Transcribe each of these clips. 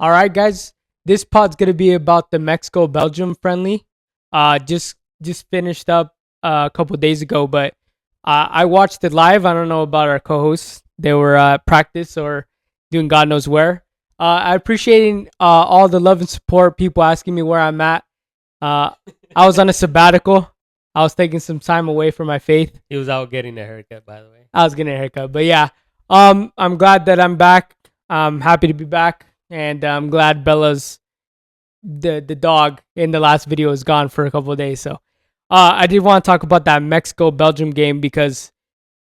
All right, guys. This pod's gonna be about the Mexico Belgium friendly. Just finished up a couple days ago, but I watched it live. I don't know about our co-hosts. They were at practice or doing God knows where. I appreciating all the love and support. People asking me where I'm at. Uh, I was on a sabbatical. I was taking some time away from my faith. He was out getting a haircut, by the way. I was getting a haircut, but yeah. I'm glad that I'm back. I'm happy to be back, and I'm glad Bella's the dog in the last video is gone for a couple of days. So, I did want to talk about that Mexico Belgium game because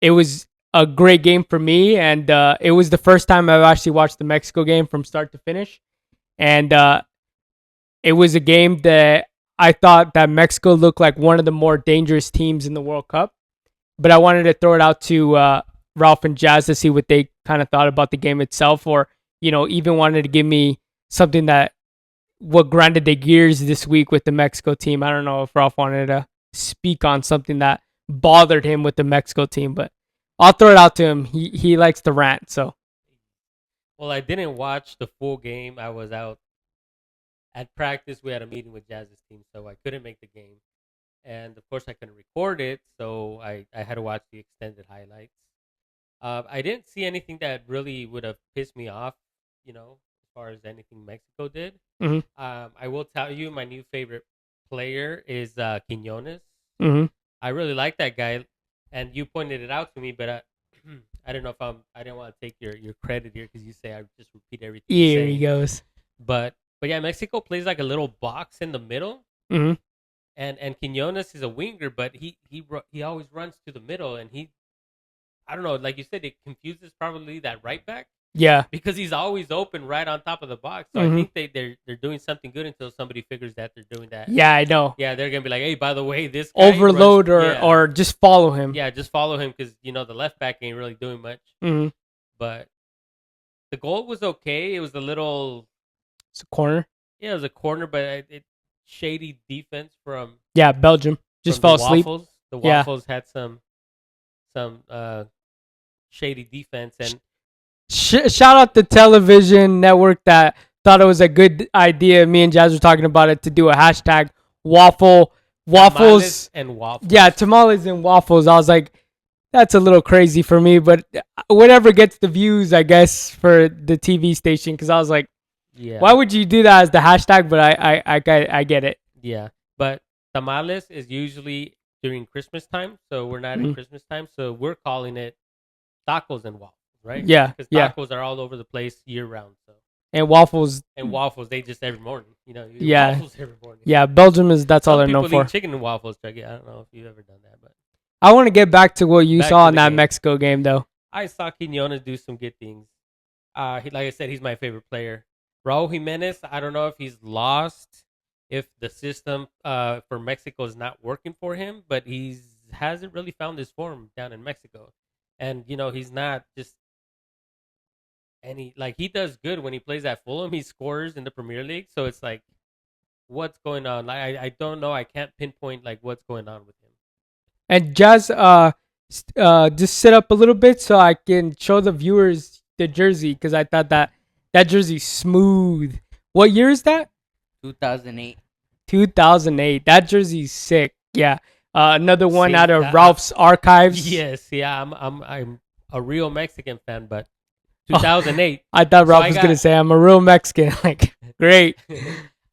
it was a great game for me, and it was the first time I've actually watched the Mexico game from start to finish, and it was a game that I thought that Mexico looked like one of the more dangerous teams in the World Cup. But I wanted to throw it out to Ralph and Jazz to see what they kind of thought about the game itself, or even wanted to give me something that what grinded their gears this week with the Mexico team. I don't know if Ralph wanted to speak on something that bothered him with the Mexico team, but I'll throw it out to him. He likes to rant, so Well, I didn't watch the full game. I was out at practice. We had a meeting with Jazz's team, so I couldn't make the game. And of course, I couldn't record it, so I had to watch the extended highlights. I didn't see anything that really would have pissed me off, as far as anything Mexico did. hmm I will tell you, my new favorite player is Quinones. hmm I really like that guy, and you pointed it out to me, but I don't know if I didn't want to take your credit here because you say I just repeat everything you here he say. goes. But yeah, Mexico plays like a little box in the middle, hmm and Quinones is a winger, but he always runs to the middle, and I don't know, like you said, it confuses probably that right back Yeah. because he's always open right on top of the box. So I hmm think they're doing something good until somebody figures that they're doing that. Yeah, I know. Yeah, they're gonna be like, hey, by the way, this guy runs. Overload or just follow him. Yeah, just follow him because the left back ain't really doing much. hmm But the goal was okay. It was a little, It's a corner. yeah, it was a corner, but it shady defense Yeah, Belgium just from fell the asleep. Waffles. The Yeah. Waffles had some shady defense, and Shout out the television network that thought it was a good idea. Me and Jazz were talking about it to do a hashtag waffles. tamales and waffles. Yeah, tamales and waffles. I was like, that's a little crazy for me, but whatever gets the views, I guess, for the TV station. Because I was like, Yeah, why would you do that as the hashtag? But I get it. yeah. But tamales is usually during Christmas time, so we're not in Mhm. Christmas time, so we're calling it tacos and waffles, right? Yeah, Because yeah. tacos are all over the place year round. So And waffles, and waffles, they just every morning. You eat yeah, waffles every morning. yeah. Belgium is that's all Some they're known people for. eat chicken and waffles, Chucky. I don't know if you've ever done that, but I want to get back to what you back saw to in the that game. Mexico game, though. I saw Quinones do some good things. Like I said, he's my favorite player. Raul Jimenez, I don't know if he's lost, if the system for Mexico is not working for him, but he's hasn't really found his form down in Mexico. And he's not just any like he does good when he plays at Fulham. He scores in the Premier League, so it's like, what's going on? Like I don't know. I can't pinpoint like what's going on with him. And Jazz, just sit up a little bit so I can show the viewers the jersey because I thought that jersey's smooth. What year is that? 2008. 2008. That jersey's sick. Yeah. Another one See, out of Ralph's archives. Yes, yeah, I'm a real Mexican fan, but Oh, 2008. I thought So Ralph I was got- gonna say I'm a real Mexican. Like, great.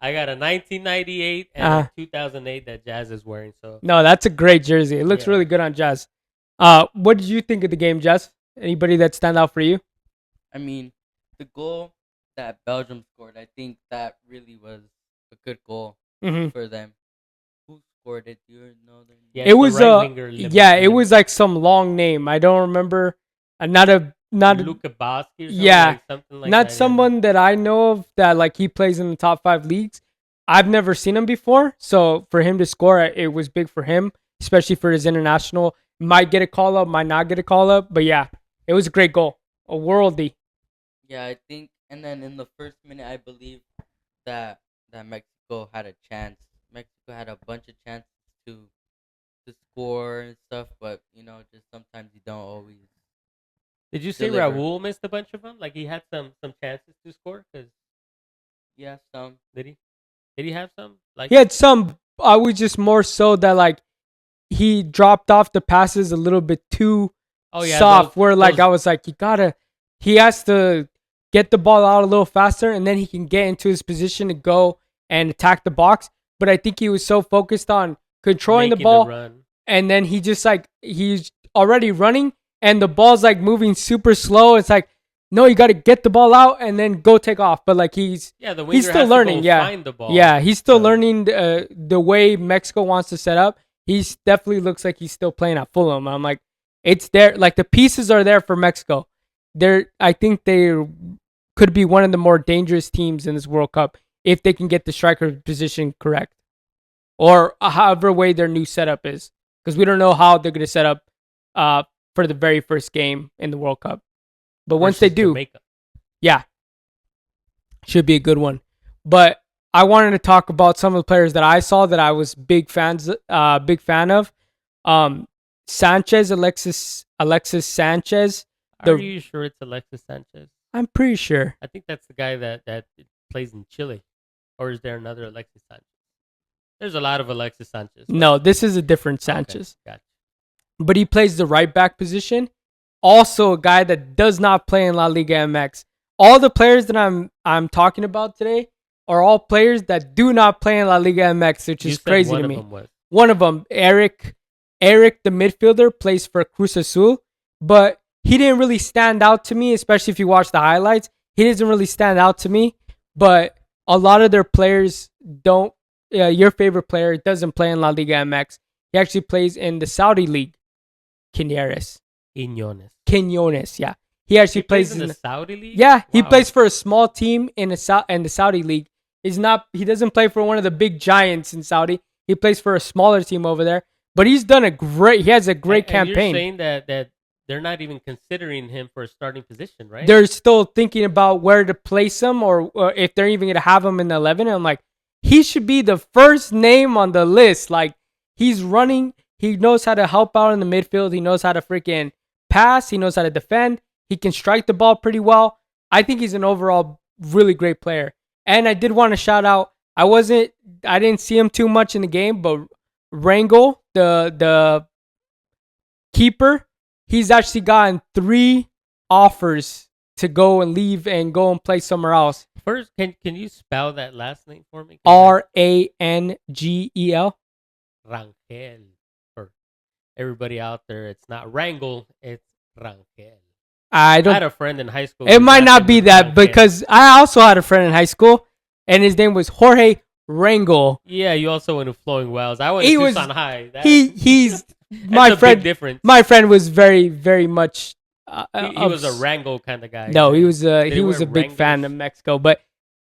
I got a 1998 and Uh-huh. a 2008 that Jazz is wearing. So No, that's a great jersey. It looks Yeah. really good on Jazz. What did you think of the game, Jazz? Anybody that stand out for you? I mean, the goal that Belgium scored, I think that really was a good goal hmm for them. Who scored it? Do you know their name? yeah, It it's the was right winger, it was like some long name. I don't remember. Not Luka Bosky or something, Yeah, like something like not that. someone that I know of that like he plays in the top 5 leagues. I've never seen him before, so for him to score, it was big for him, especially for his international. Might get a call up, might not get a call up, but yeah, it was a great goal, a worldy. Yeah, I think. And then in the first minute, I believe that Mexico had a chance. Mexico had a bunch of chances to score and stuff, but just sometimes you don't always. Did you say deliver. Raul missed a bunch of them? Like he had some chances to score because Yeah, some. Did he? Did he have some? Like He had some. I was just more so that like he dropped off the passes a little bit too oh yeah, soft. Where like those I was like, he has to get the ball out a little faster, and then he can get into his position to go and attack the box. But I think he was so focused on controlling the making ball, run. and then he just like he's already running, and the ball's like moving super slow. It's like, no, you got to get the ball out and then go take off. But like The winger he's still has learning. to go Yeah, find the ball. yeah, he's still So, learning the way Mexico wants to set up. He's definitely looks like he's still playing at Fulham. I'm like, it's there. Like the pieces are there for Mexico. I think they could be one of the more dangerous teams in this World Cup if they can get the striker position correct, or however way their new setup is, because we don't know how they're going to set up for the very first game in the World Cup. But once they versus do, Jamaica. yeah, should be a good one. But I wanted to talk about some of the players that I saw that I was big fan of. Alexis Sanchez. Are you sure it's Alexis Sanchez? I'm pretty sure. I think that's the guy that plays in Chile, or is there another Alexis Sanchez? There's a lot of Alexis Sanchez. No, this is a different Sanchez. Okay, gotcha. But he plays the right back position. Also, a guy that does not play in La Liga MX. All the players that I'm talking about today are all players that do not play in La Liga MX, which is crazy to me. One of them, Eric, the midfielder, plays for Cruz Azul, but he didn't really stand out to me, especially if you watch the highlights. He doesn't really stand out to me, but a lot of their players don't. Your favorite player doesn't play in La Liga MX. He actually plays in the Saudi league, Quiñones, yeah. He actually plays in the Saudi league. Yeah, he Wow. plays for a small team in the Saudi league. He doesn't play for one of the big giants in Saudi. He plays for a smaller team over there. But he has a great campaign. You're saying that they're not even considering him for a starting position, right? They're still thinking about where to place him or if they're even going to have him in the 11. And I'm like, he should be the first name on the list. Like, he's running. He knows how to help out in the midfield. He knows how to freaking pass. He knows how to defend. He can strike the ball pretty well. I think he's an overall really great player. And I did want to shout out, I didn't see him too much in the game, but Rangel, the keeper, he's actually gotten 3 offers to go and leave and go and play somewhere else. First, can you spell that last name for me? Rangel. Rangel. For everybody out there, it's not Wrangle, it's Rangel. I had a friend in high school. It might not be that because I also had a friend in high school, and his name was Jorge Rangel. Yeah, you also went to Flowing Wells. I went to Tucson High. He's my a friend. Big difference. My friend was very, very much. He was a Wrangle kind of guy. No, he was a big fan of Mexico, but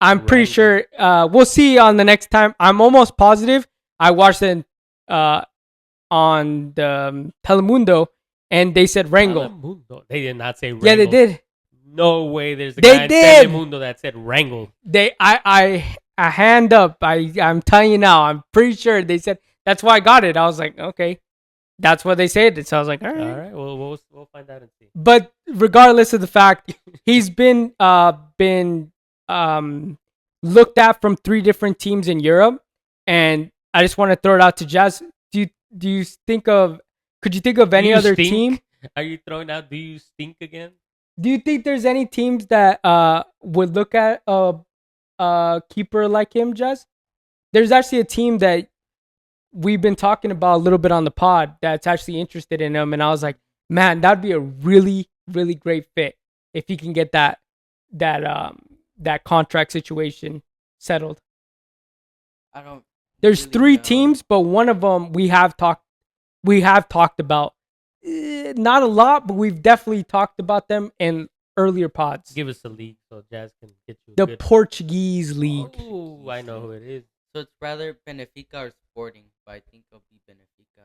I'm pretty sure we'll see on the next time. I'm almost positive. I watched it on the Telemundo. And they said Rangel. They did not say Rangel. Yeah, they did. No way. There's a guy in Telemundo that said Rangel. I hand up. I'm telling you now. I'm pretty sure they said. That's why I got it. I was like, okay, that's what they said. So I was like, all right. All right. Well, we'll find out and see. But regardless of the fact, he's been looked at from 3 different teams in Europe, and I just want to throw it out to Jazz. Do you think of? Could you think of any other team? Are you throwing out? Do you stink again? Do you think there's any teams that would look at a keeper like him, Jess? There's actually a team that we've been talking about a little bit on the pod that's actually interested in him, and I was like, man, that'd be a really, really great fit if he can get that contract situation settled. There's really 3 teams, but one of them we have talked about, not a lot, but we've definitely talked about them in earlier pods. Give us a league so Jazz can get you the Portuguese league. Oh, I know who it is. So it's rather Benfica or Sporting, but I think it'll be Benfica.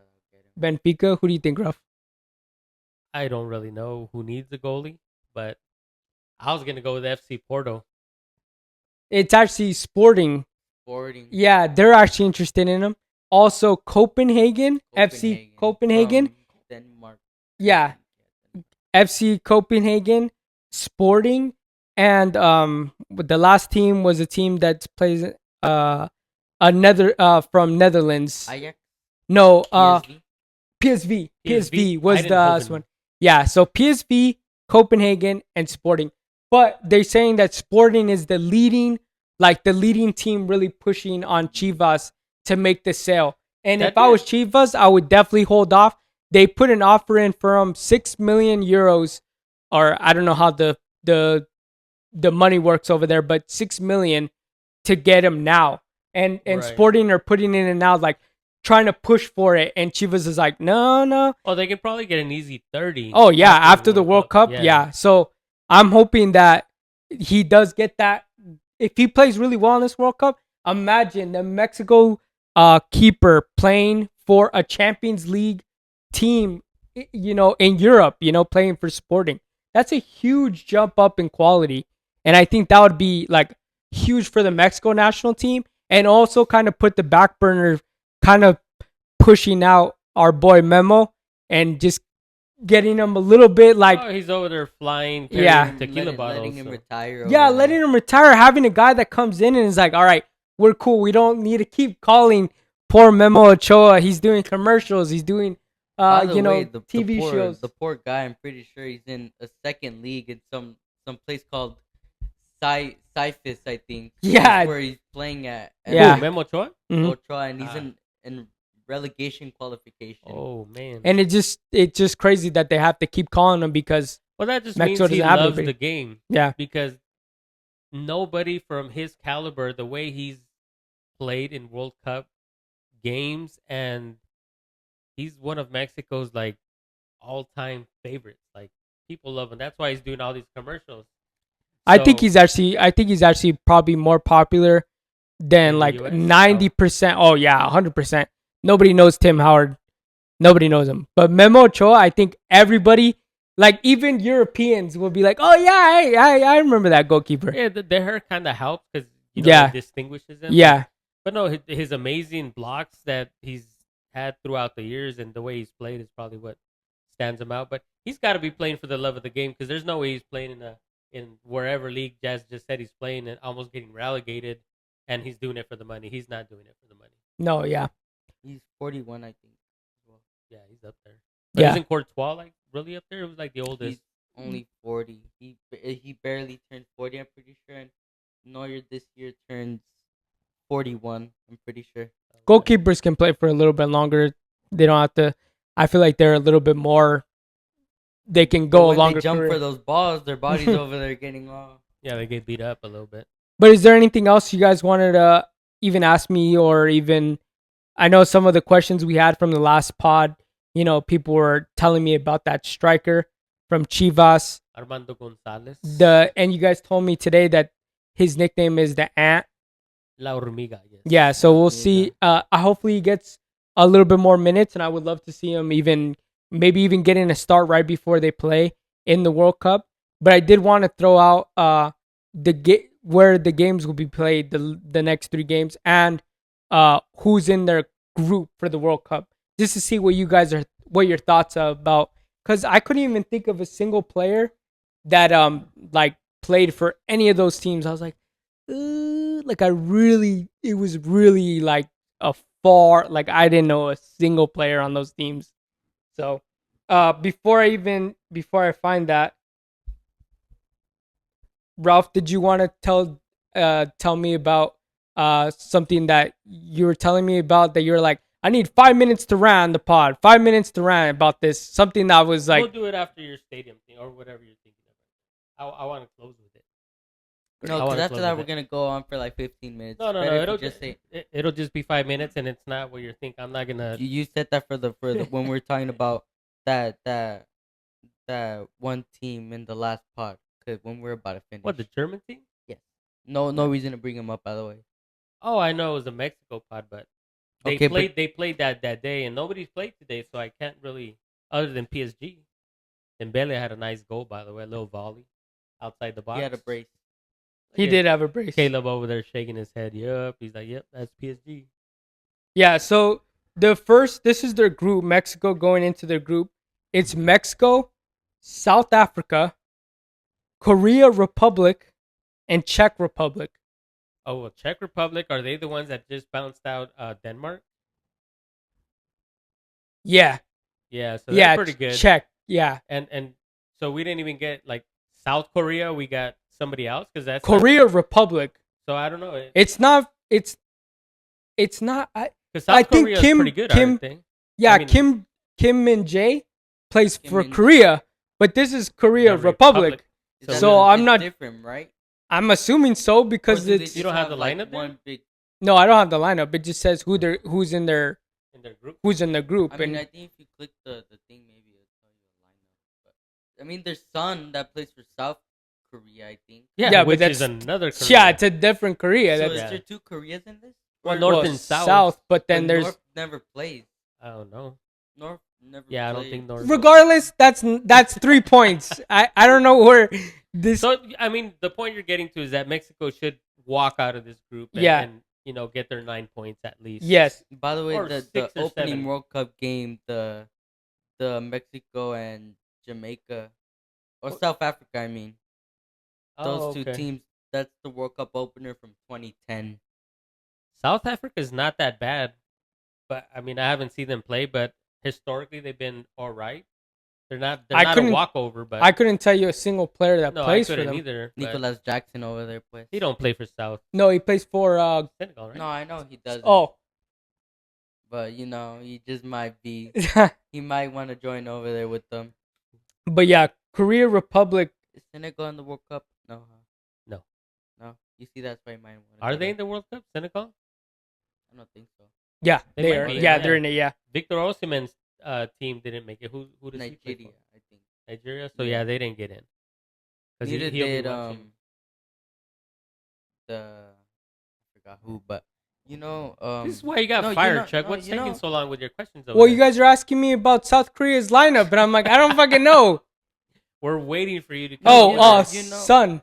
Benfica? Who do you think, Ruff? I don't really know who needs a goalie, but I was going to go with FC Porto. It's actually Sporting. Yeah, they're actually interested in him. Also, Copenhagen. FC Copenhagen. Denmark. Yeah. FC Copenhagen, Sporting, and the last team was a team that plays another from Netherlands. Ajax, No, PSV. PSV was the last Eindhoven. one. Yeah, so PSV, Copenhagen, and Sporting. But they're saying that Sporting is the leading team really pushing on Chivas to make the sale. And if That I was did- Chivas, I would definitely hold off. They put an offer in for him 6 million euros, or I don't know how the the money works over there, but 6 million to get him now. And Right. Sporting are putting it in now, like trying to push for it, and Chivas is like, no, no. Oh, they can probably get an easy 30. Oh yeah, after the World Cup, yeah. So I'm hoping that he does get that. If he plays really well in this World Cup, imagine the Mexico keeper playing for a Champions League team, in Europe, playing for Sporting. That's a huge jump up in quality, and I think that would be like huge for the Mexico national team, and also kind of put the back burner, kind of pushing out our boy Memo and just getting him a little bit like, Oh, he's over there flying, Yeah. carrying tequila bottles. letting him so- retire. yeah, over letting there. him retire, having a guy that comes in and is like, all right, we're cool. We don't need to keep calling poor Memo Ochoa. He's doing commercials. He's doing, By the way, the TV poor, shows. The poor guy, I'm pretty sure he's in a second league in some place called Cyphus, I think. Yeah. That's where he's playing at. Yeah. Who, Memo Ochoa? Mhm. Ochoa, and he's Ah. in relegation qualification. Oh man. And it's just crazy that they have to keep calling him because, well, that just Mexico means he doesn't have loves anybody. the game yeah, because nobody from his caliber, the way he's played in World Cup games, and he's one of Mexico's like all-time favorites. Like people love him. That's why he's doing all these commercials. I think So- he's actually probably more popular than In the like US? 90%. Oh yeah, 100%. Nobody knows Tim Howard. Nobody knows him. But Memo Ochoa, I think everybody, like even Europeans, will be like, "Oh yeah, I remember that goalkeeper." yeah, the hair kind of helps because Yeah. it distinguishes him. Yeah, But no, his amazing blocks that he's had throughout the years and the way he's played is probably what stands him out. But he's got to be playing for the love of the game because there's no way he's playing in wherever league Jazz just said he's playing and almost getting relegated, and he's doing it for the money. He's not doing it for the money. no, yeah, He's 41, I think. Well, Yeah, he's up there. But Yeah. isn't Courtois like really up there? It was like the oldest. he's only 40. He barely turned 40, I'm pretty sure. And Neuer this year turns 41, I'm pretty sure. goalkeepers can play for a little bit longer. They don't have to. I feel like they're a little bit more. They can But go a when longer they jump career. for those balls, their body's over there getting all. Yeah, they get beat up a little bit. But is there anything else you guys wanted to even ask me, or even? I know some of the questions we had from the last pod. People were telling me about that striker from Chivas. Armando Gonzalez. And you guys told me today that his nickname is the Ant. La Hormiga. Yes. Yeah, so we'll Yeah. see. Hopefully he gets a little bit more minutes, and I would love to see him maybe even getting a start right before they play in the World Cup. But I did want to throw out where the games will be played, the next 3 games, and who's in their group for the World Cup, just to see what your thoughts are about. Because I couldn't even think of a single player that like played for any of those teams. I was like, it was really like a far, like I didn't know a single player on those teams. So before I find that, Ralph, did you want to tell me about something that you were telling me about, that you're like, I need 5 minutes to rant the pod, 5 minutes to rant about this, something that was like, We'll do it after your stadium thing or whatever you're thinking of. I want to close with it. No, I because wanna after close that, with we're it. going to go on for like 15 minutes. No, Better if it'll you just say. it'll just be 5 minutes, and it's not what you're thinking. I'm not gonna. You said that for the when we were talking about that one team in the last pod. Because when we're about to finish. What, the German team? Yes. No reason to bring him up, by the way. Oh, I know it was a Mexico pod, but they Okay, played. They played that day, and nobody's played today, so I can't really, other than PSG. And Dembele had a nice goal, by the way, a little volley outside the box. He had a brace. he Yeah. did have a brace. Caleb over there shaking his head. Yep, he's like, yep, that's PSG. Yeah, so this is their group, Mexico going into their group. It's Mexico, South Africa, Korea Republic, and Czech Republic. Oh, well, Czech Republic, are they the ones that just bounced out Denmark? Yeah, Yeah, so they're pretty good. Czech. Yeah, And so we didn't even get like South Korea. We got somebody else because that's Korea Republic. so I don't know. It's not. It's not. Because I South think Korea is Kim- pretty good, Kim- aren't they? Yeah, I mean- Kim Min Jae plays Kim for Min-jae. Korea, but this is Korea The Republic. So I'm it's not- different, right? I'm assuming so because Or do they it's just You don't have the like, lineup there? one big. no. I don't have the lineup. It just says who's in their in their group. group. I mean, and I think if you click the thing, maybe it'll tell you a lineup. But I mean, there's Son that plays for South Korea, I think. Yeah, Yeah, but which is that's- another Korea. yeah, it's a different Korea. So That's is Yeah. there two Koreas in this? Well, Or- North well, and South. but then but there's North never plays. I don't know. North never. Yeah, I don't plays. think North. regardless. That's 3 points. I don't know where this. So I mean, the point you're getting to is that Mexico should walk out of this group. And, Yeah. and get their 9 points at least. Yes, By the way, Or the 6 or opening 7. World Cup game, the Mexico and Jamaica, or South Africa, I mean, those Oh, two okay. teams. That's the World Cup opener from 2010. South Africa is not that bad, but I mean, I haven't seen them play, but historically they've been all right. They're not. They're I not a couldn't- walkover, but I couldn't tell you a single player that no, I plays for couldn't them. either. but Nicolas Jackson over there, pues. He don't play for South No, he plays for. Senegal, right? No, I know he doesn't. Oh, But he just might be. He might want to join over there with them. but yeah, Korea Republic. Is Senegal in the World Cup? No. Huh? No. No. You see, that's why he might want. Are they in the World Cup, Senegal? I don't think so. Yeah, They they might are. be, Yeah, yeah. they're in it. Yeah, Victor Osimhen's team didn't make it. Who does he play Nigeria, for? I think. Nigeria. So Yeah. yeah, they didn't get in. 'Cause Neither he'll be did watching. I forgot who, but This is why you got no, fired, Chuck. no, What's taking so long with your questions? Over well, there? you guys are asking me about South Korea's lineup, and I'm like, I don't fucking know. We're waiting for you to. Come Oh, in. Son.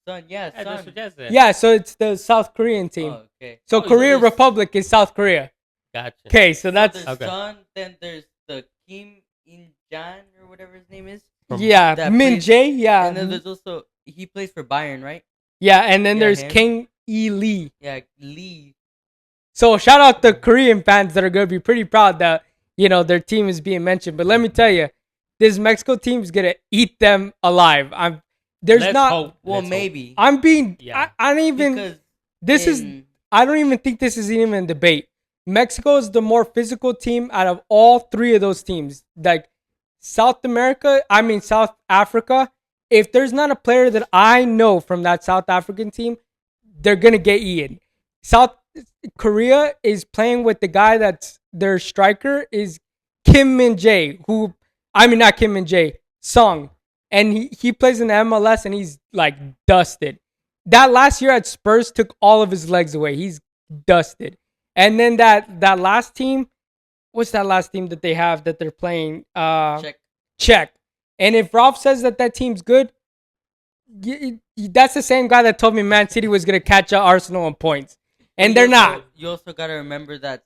Son, Yeah, that's son. what Jess said. Yeah, so it's the South Korean team. Oh, okay. So Oh, so Korea there's- Republic is South Korea. Gotcha. Okay, so that's There's Okay. Son, then there's the Kim In Jan or whatever his name is, yeah, that Min plays- Jae. Yeah, and then there's also he plays for Bayern, right? yeah, and then Yeah, there's him. King E Lee. Yeah, Lee. So shout out the Korean fans that are gonna be pretty proud that their team is being mentioned. But let me tell you, this Mexico team is gonna eat them alive. Let's hope. Well, Let's hope. maybe I'm being. Yeah. I don't even. because This is. in- I don't even think this is even a debate. Mexico is the more physical team out of all three of those teams. Like South Africa. If there's not a player that I know from that South African team, they're gonna get eaten. South Korea is playing with the guy that's their striker is Kim Min Jae, not Kim Min Jae, Sung, and he plays in the MLS and he's like dusted. That last year at Spurs took all of his legs away. He's dusted. And then that last team, what's that last team that they have that they're playing? check. And if Ralph says that team's good, that's the same guy that told me Man City was gonna catch up Arsenal in points, and they're not. You also gotta remember that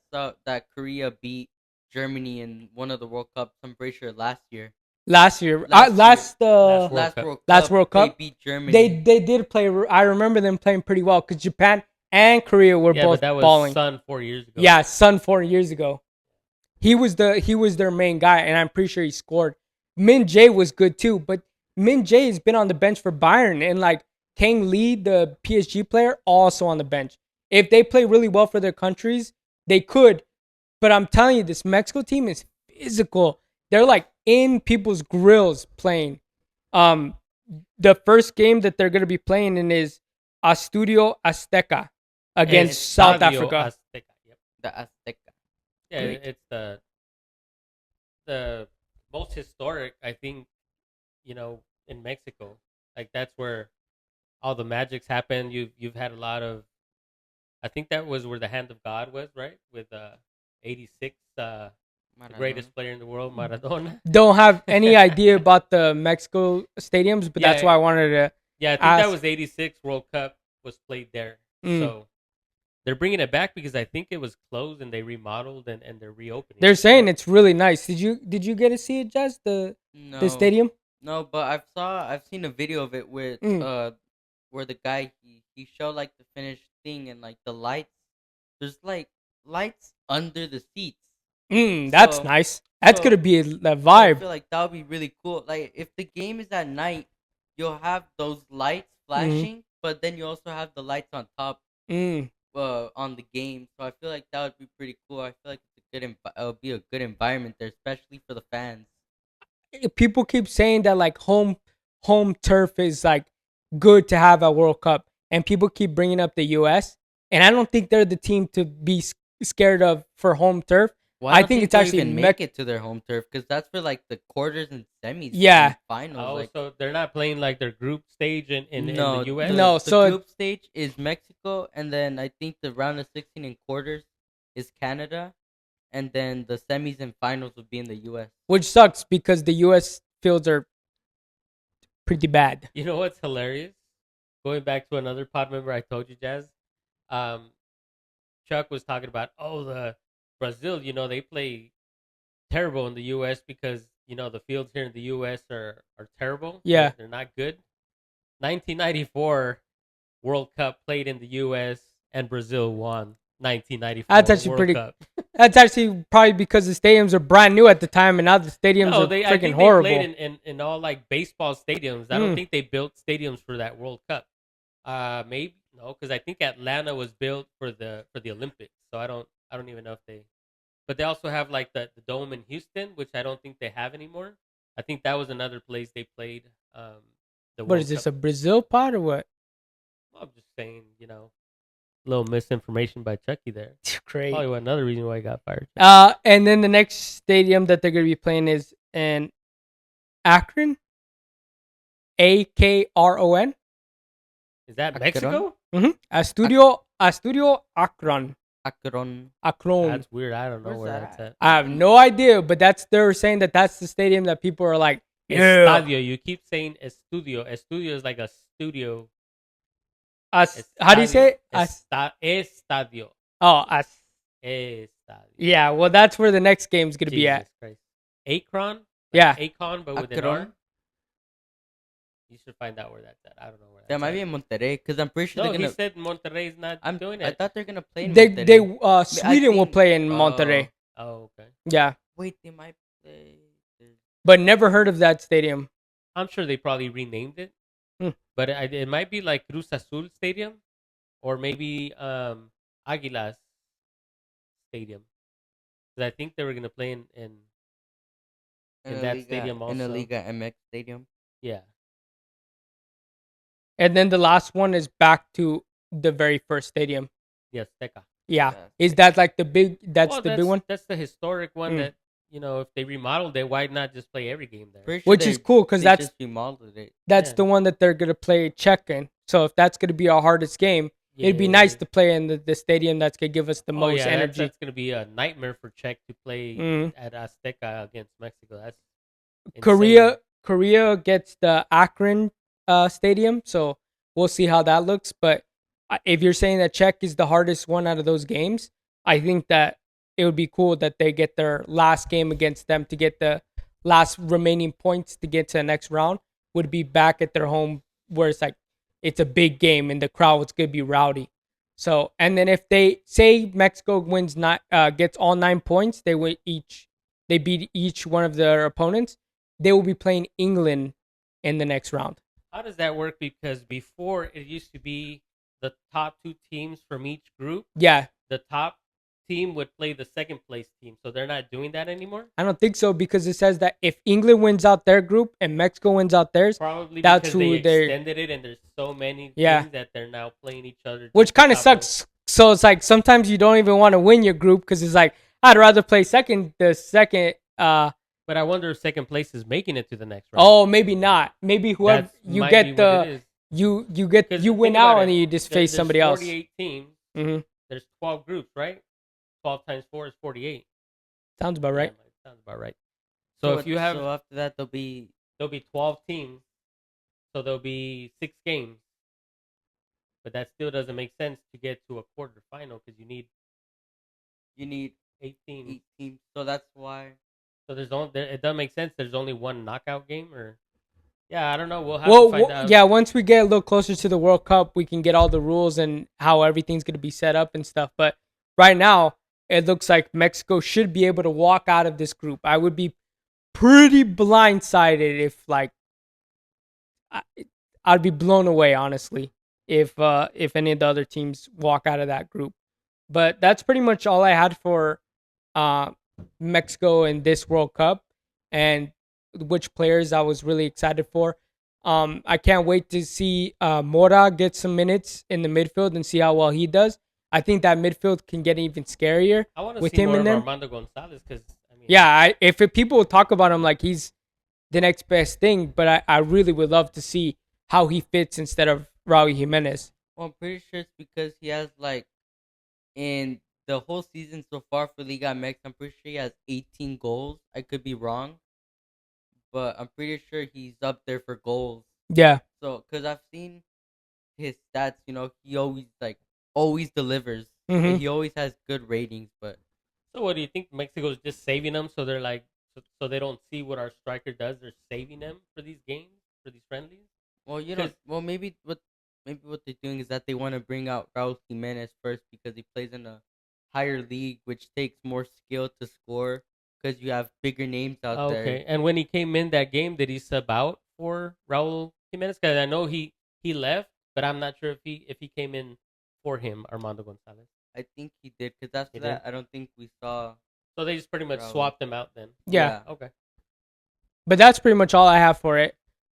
Korea beat Germany in one of the World Cups. I'm pretty sure last year. Last year, Last Last Cup. World Cup. Last World Cup? They beat Germany. they did play. I remember them playing pretty well because Japan and Korea were Yeah, both but that was balling. Sun 4 years ago. Yeah, Sun 4 years ago. He was their main guy, and I'm pretty sure he scored. Min Jae was good too, but Min Jae has been on the bench for Bayern, and like Kang Lee, the PSG player, also on the bench. If they play really well for their countries, they could. But I'm telling you, this Mexico team is physical. They're like in people's grills playing. The first game that they're gonna be playing in is Estadio Azteca against South Estadio Africa. Azteca, yep. the Azteca. Yeah, Great. it's the most historic, I think, in Mexico. Like that's where all the magics happen. You've had a lot of. I think that was where the hand of God was, right? With 86, the greatest player in the world, Maradona. Don't have any idea about the Mexico stadiums, but that's Yeah. why I wanted to. Yeah, I think Ask- that was 86 World Cup was played there. Mm. So they're bringing it back because I think it was closed and they remodeled and they're reopening. They're it. saying it's really nice. Did you get to see it, Jess? No, The stadium? No, but I've seen a video of it with Mm. where the guy he showed like the finished thing and like the lights. There's like lights under the seats. That's So nice. That's gonna so be a so I vibe. feel like that would be really cool. Like if the game is at night, you'll have those lights Mm, flashing, but then you also have the lights on top mm. on the game. So I feel like that would be pretty cool. I feel like it would be a good environment there, especially for the fans. People keep saying that like home turf is like good to have at World Cup, and people keep bringing up the U.S. and I don't think they're the team to be scared of for home turf. Well, I I don't think think it's they'll actually even make it to their home turf because that's for like the quarters and semis Yeah, and finals. Oh, Like so they're not playing like their group stage in the no, U.S. no. the So group stage is Mexico, and then I think the round of 16 and quarters is Canada, and then the semis and finals would be in the U.S. which sucks because the U.S. fields are pretty bad. You know what's hilarious? Going back to another pod member I told you, Jazz. Um, Chuck was talking about, the Brazil. They play terrible in the U.S. because the fields here in the U.S. are terrible. Yeah, They're not good. 1994 World Cup played in the U.S. and Brazil won that's 1994 actually World pretty. Cup. That's actually probably because the stadiums are brand new at the time, and now the stadiums No, are they. I freaking think they played horrible. in all like baseball stadiums. I don't Mm. think they built stadiums for that World Cup. Maybe no, because I think Atlanta was built for the Olympics. So I don't even know if they. But they also have like the dome in Houston, which I don't think they have anymore. I think that was another place they played the What World is this, Cup. a Brazil pod or what? I'm just saying, little misinformation by Chucky there. Great. Probably another reason why I got fired. And then the next stadium that they're gonna be playing is in Akron, Akron. Is that Akron, Mexico? Astudio Akron. Akron. Akron. That's weird. I don't know Where's where that that's at? at. I have no idea, but they're saying that that's the stadium that people are like, yeah. Estadio. You keep saying estudio. Estudio is like a studio. How do you say Estadio. it? Estadio. Oh, as, Estadio. yeah. Well, that's where the next game's gonna be at. Jesus Christ. Akron? Like Yeah. Akon, but with an R? Akron. You should find out where that's at. I don't know where That that's might at. be in Monterrey because I'm pretty sure No, they're he gonna. said Monterrey is not doing I it. thought they're gonna play in They Monterrey. Sweden will think- play in Monterrey. Oh, okay. Yeah, Wait, they might play. but never heard of that stadium. I'm sure they probably renamed it. Hmm. But it might be like Cruz Azul Stadium or maybe Aguilas Stadium. Because I think they were going to play in that stadium In the also. Liga MX stadium. Yeah. And then the last one is back to the very first stadium. Yes, Azteca. Yeah, Yeah, is that like the big? That's Well, the big one, That's the historic one Mm. that, if they remodeled it, why not just play every game there? Pretty sure which is cool because they that's just remodeled it. that's Yeah. the one that they're gonna play Czech in. So if that's gonna be our hardest game, it'd be nice Yeah. to play in the stadium that's gonna give us the Oh, most yeah, energy. That's going to be a nightmare for Czech to play Mhm. at Azteca against Mexico. That's insane. Korea gets the Akron stadium, so we'll see how that looks. But if you're saying that Czech is the hardest one out of those games, I think that it would be cool that they get their last game against them to get the last remaining points to get to the next round. Would be back at their home where it's like it's a big game and the crowd is gonna be rowdy. So and then if they say Mexico wins gets all 9 points, they beat each one of their opponents. They will be playing England in the next round. How does that work? Because before it used to be the top two teams from each group. Yeah, The top team would play the second place team. So they're not doing that anymore? I don't think so because it says that if England wins out their group and Mexico wins out theirs, Probably That's because who they they're- extended it and there's so many Yeah. teams that they're now playing each other. which just to kind of top sucks. So it's like sometimes you don't even want to win your group because it's like I'd rather play the second. But I wonder if second place is making it to the next round. Oh, maybe not. Maybe whoever That's you might get be what it the is. you 'Cause you think win about out it. and then you just face There's somebody else. 48 teams. hmm There's 12 groups, right? 12 times 4 is 48. Sounds about right. Yeah, sounds about right. So if you have, so after that there'll be 12 teams, so there'll be 6 games. But that still doesn't make sense to get to a quarterfinal because you need you need 8 teams. 8 teams. So that's why So it doesn't make sense. There's only one knockout game, or Yeah, I don't know. We'll have to find out. Yeah, once we get a little closer to the World Cup, we can get all the rules and how everything's going to be set up and stuff. But right now, it looks like Mexico should be able to walk out of this group. I would be pretty blindsided I, I'd be blown away, honestly, if any of the other teams walk out of that group. But that's pretty much all I had for uh, Mexico in this World Cup, and which players I was really excited for. I can't wait to see Mora get some minutes in the midfield and see how well he does. I think that midfield can get even scarier I want to with see him more in of there. Armando Gonzalez because I mean, Yeah, people talk about him like he's the next best thing, but I really would love to see how he fits instead of Raul Jimenez. Well, I'm pretty sure it's because he has like in the whole season so far for Liga MX. I'm pretty sure he has 18 goals. I could be wrong, but I'm pretty sure he's up there for goals. Yeah. So, because I've seen his stats, he always delivers. Hmm. He always has good ratings. But so what do you think? Mexico's just saving them so they're like so they don't see what our striker does. They're saving them for these games, for these friendlies. well, Cause, maybe what they're doing is that they want to bring out Raul Jimenez first because he plays in a higher league, which takes more skill to score because you have bigger names out there. Okay, and when he came in that game, did he sub out for Raul Jimenez? Because I know he left, but I'm not sure if he came in for him, Armando Gonzalez. I think he did because after He that, did? I don't think we saw. So they just pretty much Raul. swapped him out then. Yeah. Okay. But that's pretty much all I have for it.